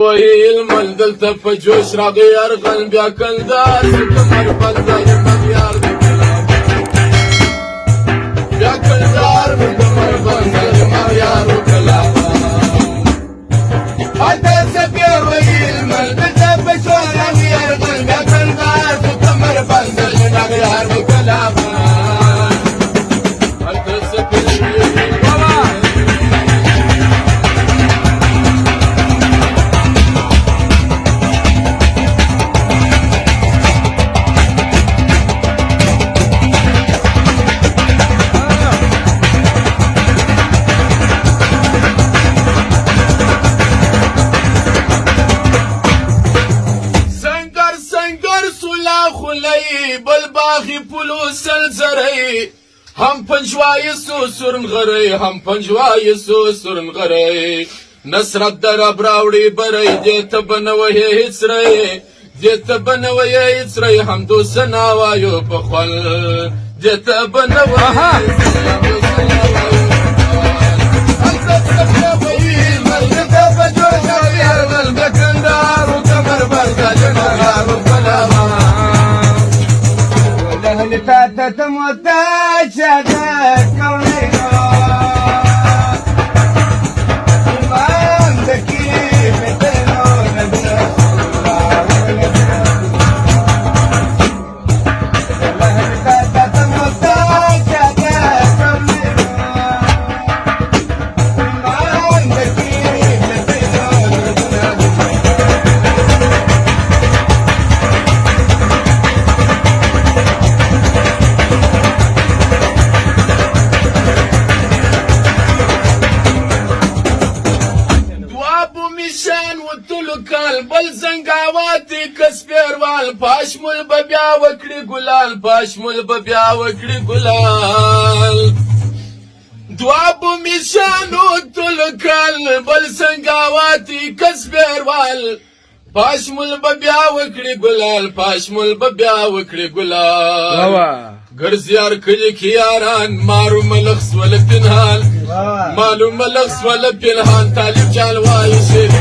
ويل مل دلته په جوش راغی ارغن بیا کلدار کمر بندر مغیار بیا کلدار کمر بندر مغیار کلا اته سبیا ویل مل دلته په جوش راغی ارغن بیا کلدار کمر بندر مغیار کلا بل باغی پلو سلزری هم پنجوای سو سرن غری هم پنجوای سو سرن غری نصرت در ابراوڑی بری دیتا بنوی هیچ ری دیتا بنوی هیچ ری هم دو سناوایو بخول دیتا بنوی تاتت متاجدت كونينا إيمان ذكي مثلنا نبنا تاتت متاجدت كونينا إيمان ذكي مثلنا نبنا بل زنگاواتی کسپیروال پاشمول ببیا وکڑی گلال پاشمول ببیا وکڑی گلال دوابو میشانو تلکل بل زنگاواتی کسپیروال پاشمول ببیا وکڑی گلال پاشمول ببیا وکڑی گلال گرزیار کلی کیاران مارو ملخص ولا پنهان مالو ملخص ولا پنهان طالب جالوائی شیخ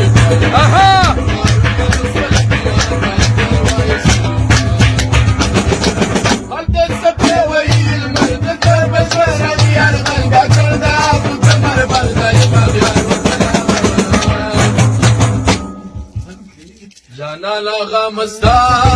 جانا لاغا مستا